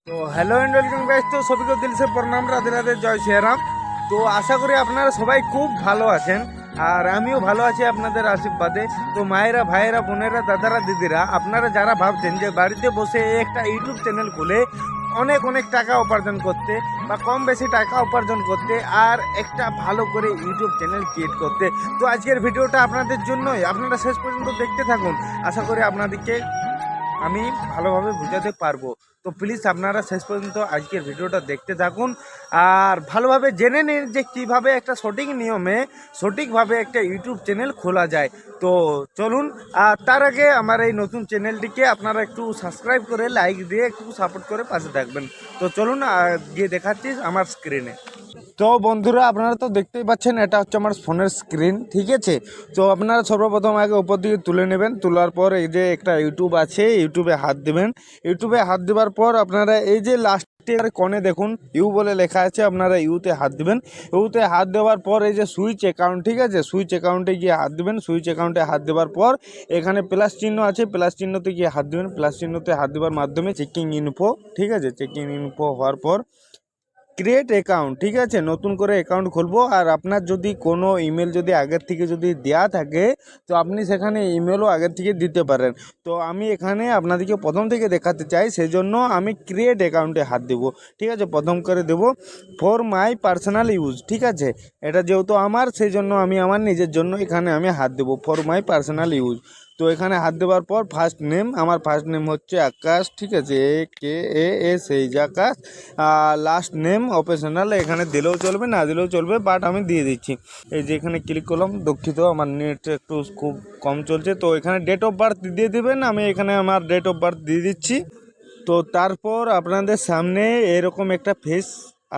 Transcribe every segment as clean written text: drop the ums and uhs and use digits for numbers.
তো hello and welcome guys, তো সবাইকে দিল সে প্রণাম, রাধে রাধে, জয় শ্রীরাম। তো আশা করি আপনারা সবাই খুব ভালো আছেন, আর আমিও ভালো আছি আপনাদের আশীর্বাদে। তো মায়েরা, ভাইয়েরা, বোনেরা, দাদারা, দিদিরা, আপনারা যারা ভাবছেন যে বাড়িতে বসে একটা ইউটিউব চ্যানেল খুলে অনেক অনেক টাকা উপার্জন করতে বা কম বেশি টাকা উপার্জন করতে আর একটা ভালো করে ইউটিউব চ্যানেল ক্রিয়েট করতে, তো আজকের ভিডিওটা আপনাদের জন্যই। আপনারা শেষ পর্যন্ত দেখতে থাকুন, আশা করি আপনাদেরকে আমি ভালোভাবে বুঝাতে পারবো। তো প্লিজ আপনারা শেষ পর্যন্ত আজকের ভিডিওটা দেখতে থাকুন আর ভালোভাবে জেনে নিন যে কীভাবে একটা সঠিক নিয়মে সঠিকভাবে একটা ইউটিউব চ্যানেল খোলা যায়। তো চলুন, আর তার আগে আমার এই নতুন চ্যানেলটিকে আপনারা একটু সাবস্ক্রাইব করে লাইক দিয়ে একটু সাপোর্ট করে পাশে থাকবেন। তো চলুন গিয়ে দেখাচ্ছি আমার স্ক্রিনে। তো বন্ধুরা, আপনারা তো দেখতেই পাচ্ছেন এটা হচ্ছে আমার ফোনের স্ক্রিন, ঠিক আছে। তো আপনারা সর্বপ্রথম আগে উপর দিকে তুলে নেবেন, তোলার পর এই যে একটা ইউটিউব আছে, ইউটিউবে হাত দেবেন। ইউটিউবে হাত দেওয়ার পর আপনারা এই যে লাস্টের কোণে দেখুন ইউ বলে লেখা আছে, আপনারা ইউতে হাত দিবেন। ইউতে হাত দেওয়ার পর এই যে সুইচ অ্যাকাউন্ট, ঠিক আছে, সুইচ অ্যাকাউন্টে গিয়ে হাত দিবেন। সুইচ অ্যাকাউন্টে হাত দেওয়ার পর এখানে প্লাস চিহ্ন আছে, প্লাস চিহ্নতে গিয়ে হাত দিবেন। প্লাস চিহ্নতে হাত দেওয়ার মাধ্যমে চেকিং ইনফো, ঠিক আছে, চেকিং ইনফো হওয়ার পর ক্রিয়েট অ্যাকাউন্ট, ঠিক আছে, নতুন করে অ্যাকাউন্ট খুলবো। আর আপনার যদি কোনো ইমেল যদি আগের থেকে যদি দেয়া থাকে, তো আপনি সেখানে ইমেলও আগের থেকে দিতে পারেন। তো আমি এখানে আপনাদেরকে প্রথম থেকে দেখাতে চাই, সেই জন্য আমি ক্রিয়েট অ্যাকাউন্টে হাত দেবো, ঠিক আছে। প্রথম করে দেব ফর মাই পার্সোনাল ইউজ, ঠিক আছে। এটা যেহেতু আমার, সেই জন্য আমি আমার নিজের জন্য এখানে আমি হাত দেবো, ফর মাই পার্সোনাল ইউজ। তো এখানে হাত দেওয়ার পর ফার্স্ট নেম, আমার ফার্স্ট নেম হচ্ছে আকাশ, ঠিক আছে, AKAS, এই যে আকাশ। লাস্ট নেম অপশনাল, এখানে দিলেও চলবে না দিলেও চলবে, বাট আমি দিয়ে দিচ্ছি। এই যে এখানে ক্লিক করলাম, দুঃখিত আমার নেট একটু খুব কম চলছে। তো এখানে ডেট অফ বার্থ দিয়ে দেবেন, আমি এখানে আমার ডেট অফ বার্থ দিয়ে দিচ্ছি। তো তারপর আপনাদের সামনে এরকম একটা ফেস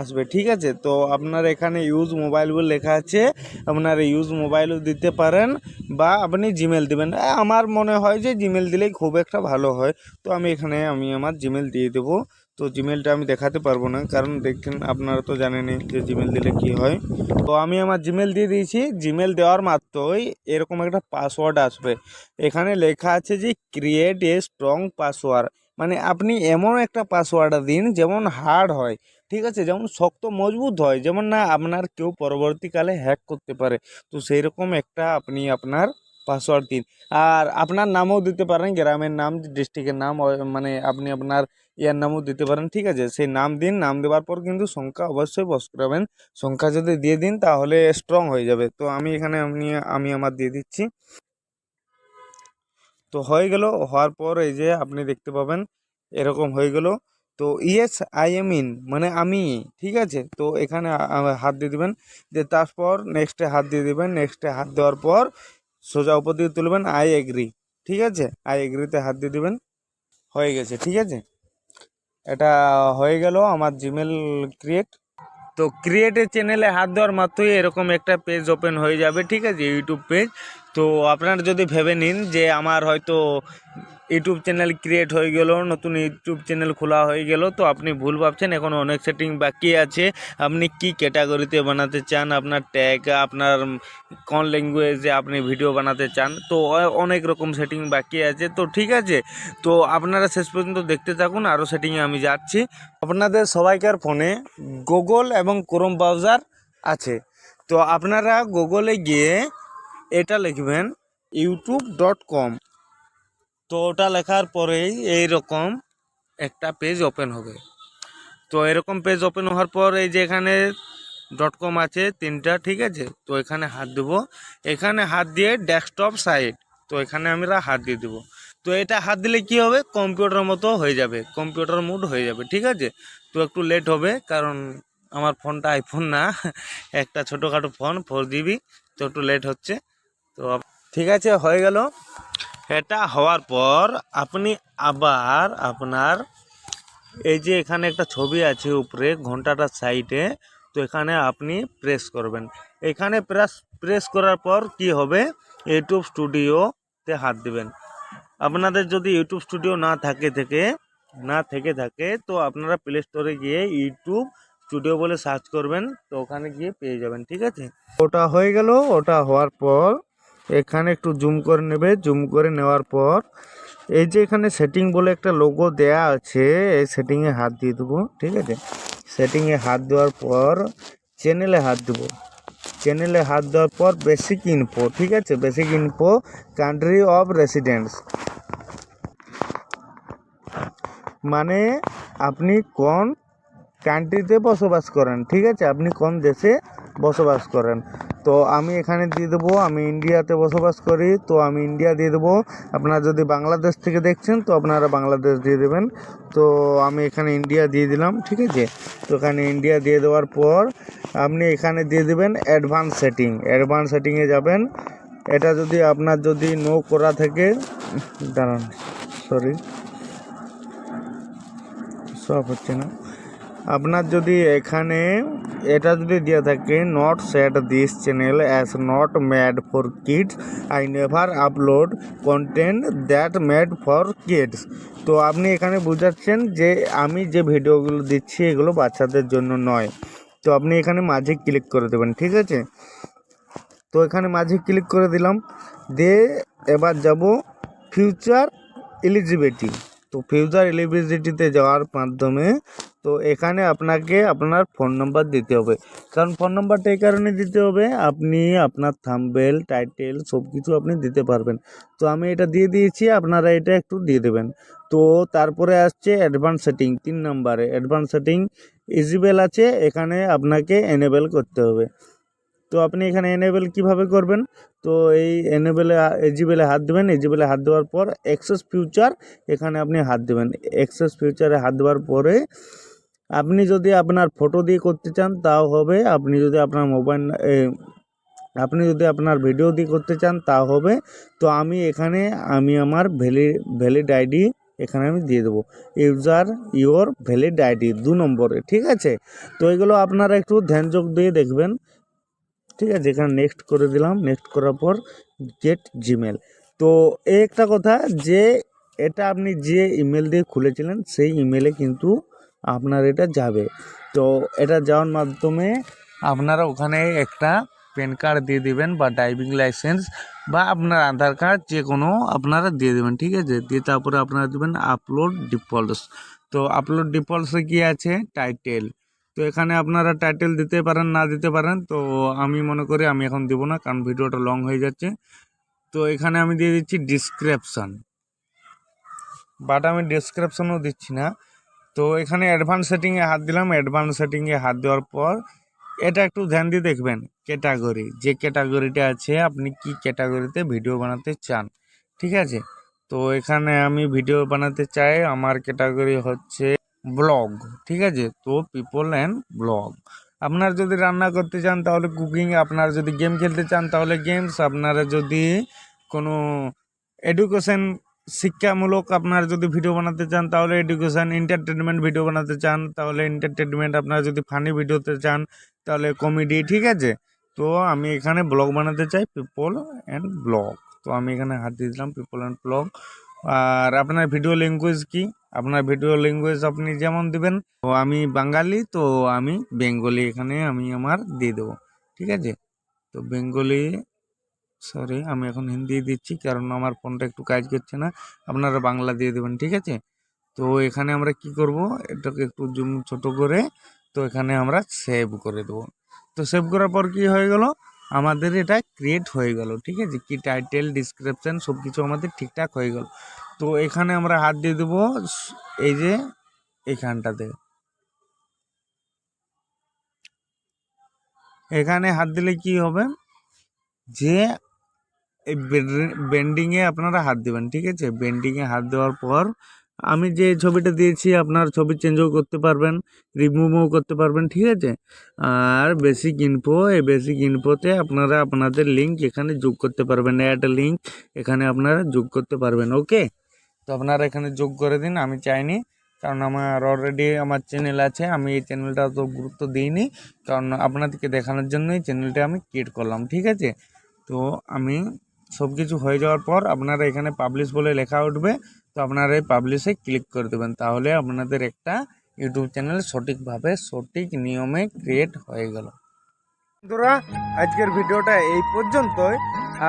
আসবে, ঠিক আছে। তো আপনার এখানে ইউজ মোবাইল বলে লেখা আছে, আপনারা ইউজ মোবাইলও দিতে পারেন বা আপনি জিমেল দেবেন। আমার মনে হয় যে জিমেল দিলেই খুব একটা ভালো হয়। তো আমি এখানে আমার জিমেল দিয়ে দেবো। তো জিমেলটা আমি দেখাতে পারবো না, কারণ দেখেন আপনারা তো জানেনই যে জিমেল দিলে কি হয়। তো আমি আমার জিমেল দিয়ে দিয়েছি। জিমেল দেওয়ার মাত্রই এরকম একটা পাসওয়ার্ড আসবে। এখানে লেখা আছে যে ক্রিয়েট এ স্ট্রং পাসওয়ার্ড, মানে আপনি এমন একটা পাসওয়ার্ড দিন যেমন হার্ড হয়, ঠিক আছে, যেমন শক্ত মজবুত হয়, যেমন না আপনার কেউ পরবর্তীকালে হ্যাক করতে পারে। তো সেই রকম একটা আপনি আপনার পাসওয়ার্ড দিন। আর আপনার নামও দিতে পারেন, গ্রামের নাম, ডিস্ট্রিক্টের নাম, মানে আপনি আপনার ইয়ার নামও দিতে পারেন, ঠিক আছে। সেই নাম দিন। নাম দেওয়ার পর কিন্তু সংখ্যা অবশ্যই বস করাবেন। সংখ্যা যদি দিয়ে দিন তাহলে স্ট্রং হয়ে যাবে। তো আমি এখানে আমি আমার দিয়ে দিচ্ছি। তো হয়ে গেল। হওয়ার পর এই যে আপনি দেখতে পাবেন এরকম হয়ে গেল। তো ইয়েস আই এম ইন, মানে আমি, ঠিক আছে। তো এখানে হাত দিয়ে দেবেন, যে তারপর নেক্সটে হাত দিয়ে দেবেন। নেক্সটে হাত দেওয়ার পর সোজা উপর দিয়ে তুলবেন, আই এগ্রি, ঠিক আছে। আই এগ্রিতে হাত দিয়ে দেবেন, হয়ে গেছে, ঠিক আছে। এটা হয়ে গেল আমার জিমেল ক্রিয়েট। তো ক্রিয়েটের চ্যানেলে হাত দেওয়ার মাত্রই এরকম একটা পেজ ওপেন হয়ে যাবে, ঠিক আছে, ইউটিউব পেজ। তো আপনারা যদি ভেবে নিন যে আমার হয়তো ইউটিউব চ্যানেল ক্রিয়েট হয়ে গেল, নতুন ইউটিউব চ্যানেল খোলা হয়ে গেল, তো আপনি ভুল ভাবছেন। এখন অনেক সেটিং বাকি আছে। আপনি কি ক্যাটাগরিতে বানাতে চান, আপনার ট্যাগ, আপনার কোন ল্যাঙ্গুয়েজে আপনি ভিডিও বানাতে চান, তো অনেক রকম সেটিং বাকি আছে। তো ঠিক আছে, তো আপনারা শেষ পর্যন্ত দেখতে থাকুন, আরও সেটিংয়ে আমি যাচ্ছি। আপনাদের সবাইকার ফোনে গুগল এবং ক্রোম ব্রাউজার আছে। তো আপনারা গুগলে গিয়ে এটা লিখবেন youtube.com। তো ওটা লেখার পরেই এইরকম একটা পেজ ওপেন হবে। তো এরকম পেজ ওপেন হওয়ার পর এই যে এখানে .com আছে তিনটা, ঠিক আছে। তো এখানে হাত দেবো। এখানে হাত দিয়ে ডেস্কটপ সাইট, তো এখানে আমরা হাত দিয়ে দেবো। তো এটা হাত দিলে কি হবে, কম্পিউটার মতো হয়ে যাবে, কম্পিউটার মুড হয়ে যাবে, ঠিক আছে। তো একটু লেট হবে, কারণ আমার ফোনটা আইফোন না, একটা ছোটোখাটো ফোন, 4GB। তো একটু লেট হচ্ছে। তো ঠিক আছে, হয়ে গেল। এটা হওয়ার পর আপনি আবার আপনার এই যে এখানে একটা ছবি আছে উপরে ঘন্টাটার সাইডে, তো এখানে আপনি প্রেস করবেন। এখানে প্রেস করার পর কি হবে, ইউটিউব স্টুডিওতে হাত দিবেন। আপনাদের যদি ইউটিউব স্টুডিও না থেকে থাকে তো আপনারা প্লে স্টোরে গিয়ে ইউটিউব স্টুডিও বলে সার্চ করবেন, তো ওখানে গিয়ে পেয়ে যাবেন, ঠিক আছে। ওটা হয়ে গেল। ওটা হওয়ার পর এখানে একটু জুম করে নেবে। জুম করে নেওয়ার পর এই যে এখানে সেটিং বলে একটা লোগো দেয়া আছে, এই সেটিংয়ে হাত দিয়ে দেবো। ঠিক আছে, সেটিংয়ে হাত দেওয়ার পর চ্যানেলে হাত দেবো। চ্যানেলে হাত দেওয়ার পর বেসিক ইনফো, ঠিক আছে, basic info country of residence, মানে আপনি কোন কান্ট্রিতে বসবাস করেন। ঠিক আছে, আপনি কোন দেশে বসবাস করেন। তো আমি এখানে দিয়ে দেবো আমি ইন্ডিয়াতে বসবাস করি, তো আমি ইন্ডিয়া দিয়ে দেবো। আপনারা যদি বাংলাদেশ থেকে দেখছেন তো আপনারা বাংলাদেশ দিয়ে দেবেন। তো আমি এখানে ইন্ডিয়া দিয়ে দিলাম। ঠিক আছে, তো এখানে ইন্ডিয়া দিয়ে দেওয়ার পর আপনি এখানে দিয়ে দেবেন অ্যাডভান্স সেটিং। অ্যাডভান্স সেটিংয়ে যাবেন। এটা যদি আপনার যদি নো করা থাকে, দাঁড়ান, সরি সব হচ্ছে না। আপনার যদি এখানে এটা যদি দেওয়া থাকে not set this channel as not made for kids, I never upload content that made for kids. তো আপনি এখানে বুঝাচ্ছেন যে আমি যে ভিডিওগুলো দিচ্ছি এগুলো বাচ্চাদের জন্য নয়। তো আপনি এখানে মাঝে ক্লিক করে দেবেন। ঠিক আছে, তো এখানে মাঝে ক্লিক করে দিলাম। দিয়ে এবার যাব ফিউচার এলিজিবিলিটি। তো ফিউচার এলিজিবিলিটিতে যাওয়ার মাধ্যমে তো এখানে আপনাকে আপনার ফোন নাম্বার দিতে হবে। কারণ ফোন নাম্বারটা এই কারণে দিতে হবে, আপনি আপনার থাম্বনেল টাইটেল সব কিছু আপনি দিতে পারবেন। তো আমি এটা দিয়ে দিয়েছি, আপনারা এটা একটু দিয়ে দেবেন। তো তারপরে আসছে অ্যাডভান্স সেটিং, 3 নম্বরে অ্যাডভান্স সেটিং ইজিবেল আছে, এখানে আপনাকে এনেবেল করতে হবে। তো আপনি এখানে এনেবেল কিভাবে করবেন, তো এই এনেবেলে এজিবেলে হাত দেবেন। এজিবেলে হাত দেওয়ার পর অ্যাক্সেস ফিউচার, এখানে আপনি হাত দেবেন। অ্যাক্সেস ফিউচারে হাত দেওয়ার পরে আপনি যদি আপনার ফটো দিয়ে করতে চান তাও হবে, আপনি যদি আপনার মোবাইল আপনি যদি আপনার ভিডিও দিয়ে করতে চান তাও হবে। তো আমি এখানে আমি আমার ভ্যালিড আইডি এখানে আমি দিয়ে দেবো, ইউজার ইওর ভ্যালিড আইডি 2 নম্বরে। ঠিক আছে, তো এগুলো আপনারা একটু ধ্যানযোগ দিয়ে দেখবেন। ঠিক আছে, এখানে নেক্সট করে দিলাম। নেক্সট করার পর গেট জিমেল। তো এই একটা কথা যে এটা আপনি যে ইমেল দিয়ে খুলেছিলেন সেই ইমেলে কিন্তু আপনার এটা যাবে। তো এটা যাওয়ার মাধ্যমে আপনারা ওখানে একটা প্যান কার্ড দিয়ে দিবেন বা ড্রাইভিং লাইসেন্স বা আপনার আধার কার্ড যে কোনো আপনারা দিয়ে দেবেন। ঠিক আছে, দিয়ে তারপরে আপনারা দেবেন আপলোড ডিফল্টস। তো আপলোড ডিফল্টসে কি আছে টাইটেল, তো এখানে আপনারা টাইটেল দিতে পারেন না দিতে পারেন। তো আমি মনে করি আমি এখন দেবো না, কারণ ভিডিওটা লং হয়ে যাচ্ছে। তো এখানে আমি দিয়ে দিচ্ছি ডিসক্রিপশান, বাট আমি ডিসক্রিপশনও দিচ্ছি না। তো এখানে অ্যাডভান্স সেটিংয়ে হাত দিলাম। অ্যাডভান্স সেটিংয়ে হাত দেওয়ার পর এটা একটু ধ্যান দিয়ে দেখবেন, ক্যাটাগরি, যে ক্যাটাগরিটা আছে আপনি কি ক্যাটাগরিতে ভিডিও বানাতে চান। ঠিক আছে, তো এখানে আমি ভিডিও বানাতে চাই, আমার ক্যাটাগরি হচ্ছে ব্লগ। ঠিক আছে, তো পিপল অ্যান্ড ব্লগ। আপনারা যদি রান্না করতে চান তাহলে কুকিং, আপনারা যদি গেম খেলতে চান তাহলে গেমস, আপনারা যদি কোনো এডুকেশন শিক্ষামূলক আপনারা যদি ভিডিও বানাতে চান তাহলে এডুকেশন, এন্টারটেনমেন্ট ভিডিও বানাতে চান তাহলে এন্টারটেনমেন্ট, আপনারা যদি ফানি ভিডিওতে চান তাহলে কমেডি। ঠিক আছে, তো আমি এখানে ব্লগ বানাতে চাই, পিপল অ্যান্ড ব্লগ। তো আমি এখানে হাত দিয়ে দিলাম পিপল অ্যান্ড ব্লগ। আর আপনার ভিডিও ল্যাঙ্গুয়েজ কি, আপনার ভিডিও ল্যাঙ্গুয়েজ আপনি যেমন দিবেন। তো আমি বাঙালি, তো আমি বেঙ্গলি এখানে আমি আমার দিয়ে দেবো। ঠিক আছে, তো বেঙ্গলি, সরি আমি এখন হিন্দি দিচ্ছি কারণ আমার ফোনটা একটু কাজ করছে না, আপনারা বাংলা দিয়ে দেবেন। ঠিক আছে, তো এখানে আমরা কি করব, এটাকে একটু জুম ছোট করে তো এখানে আমরা সেভ করে দেবো। তো সেভ করার পর কি হয়ে গেল, আমাদের এটা ক্রিয়েট হয়ে গেল। ঠিক আছে, কি টাইটেল ডিসক্রিপশন সব কিছু আমাদের ঠিকঠাক হয়ে গেল। তো এখানে আমরা হাত দিয়ে দেবো এই যে এইখানটাতে, এখানে হাত দিলে কি হবে যে এই বেন্ডিংয়ে আপনারা হাত দেবেন। ঠিক আছে, বেন্ডিংয়ে হাত দেওয়ার পর আমি যে ছবিটা দিয়েছি আপনার ছবি চেঞ্জও করতে পারবেন, রিমুভও করতে পারবেন। ঠিক আছে, আর বেসিক ইনফো, এই বেসিক ইনফোতে আপনারা আপনাদের লিঙ্ক এখানে যোগ করতে পারবেন, অ্যাড লিঙ্ক এখানে আপনারা যোগ করতে পারবেন। ওকে, তো আপনারা এখানে যোগ করে দিন। আমি চাইনি, কারণ আমার অলরেডি আমার চ্যানেল আছে, আমি এই চ্যানেলটা তো গুরুত্ব দিইনি, কারণ আপনাদেরকে দেখানোর জন্যই চ্যানেলটা আমি ক্রিয়েট করলাম। ঠিক আছে, তো আমি সব কিছু হয়ে যাওয়ার পর আপনারা এখানে পাবলিশ বলে লেখা উঠবে, তো আপনারা এই পাবলিশে ক্লিক করে দেবেন, তাহলে আপনাদের একটা ইউটিউব চ্যানেল সঠিকভাবে সঠিক নিয়মে ক্রিয়েট হয়ে গেল। বন্ধুরা, আজকের ভিডিওটা এই পর্যন্তই।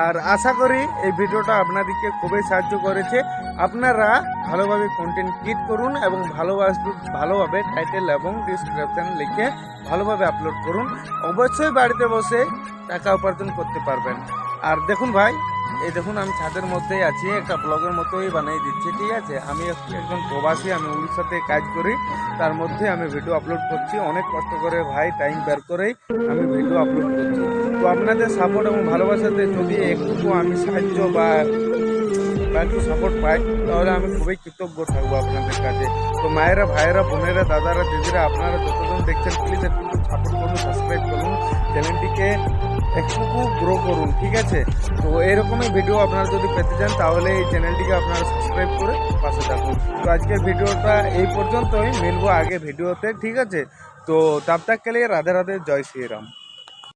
আর আশা করি এই ভিডিওটা আপনাদেরকে খুবই সাহায্য করেছে। আপনারা ভালোভাবে কন্টেন্ট ক্রিয়েট করুন এবং ভালোভাবে টাইটেল এবং ডিসক্রিপশন লিখে ভালোভাবে আপলোড করুন। অবশ্যই বাড়িতে বসে টাকা উপার্জন করতে পারবেন। আর দেখুন ভাই, এই দেখুন আমি ছাদের মধ্যেই আছি, একটা ব্লগের মতোই বানিয়ে দিচ্ছি, ঠিক আছে। আমি একজন প্রবাসী, আমি উড়িষ্যাতে কাজ করি, তার মধ্যে আমি ভিডিও আপলোড করছি। অনেক কষ্ট করে ভাই টাইম বের করেই আমি ভিডিও আপলোড করছি। তো আপনাদের সাপোর্ট এবং ভালোবাসাতে যদি একটুকু আমি সাহায্য বা একটু সাপোর্ট পাই, তাহলে আমি খুবই কৃতজ্ঞ থাকবো আপনাদের কাছে। তো মায়েরা, ভাইয়েরা, বোনেরা, দাদারা, দিদিরা, আপনারা যতজন দেখছেন প্লিজ একটু সাপোর্ট করুন, সাবস্ক্রাইব করুন, চ্যানেলটিকে একটুকু গ্রো করুন, ঠিক আছে। তো এরকমই ভিডিও আপনারা যদি পেতে চান তাহলে এই চ্যানেলটিকে আপনারা সাবস্ক্রাইব করে পাশে থাকুন। তো আজকের ভিডিওটা এই পর্যন্তই, মিলবো আগে ভিডিওতে, ঠিক আছে। তো তব তক কে লিয়ে রাধে রাধে, জয় শ্রী রাম।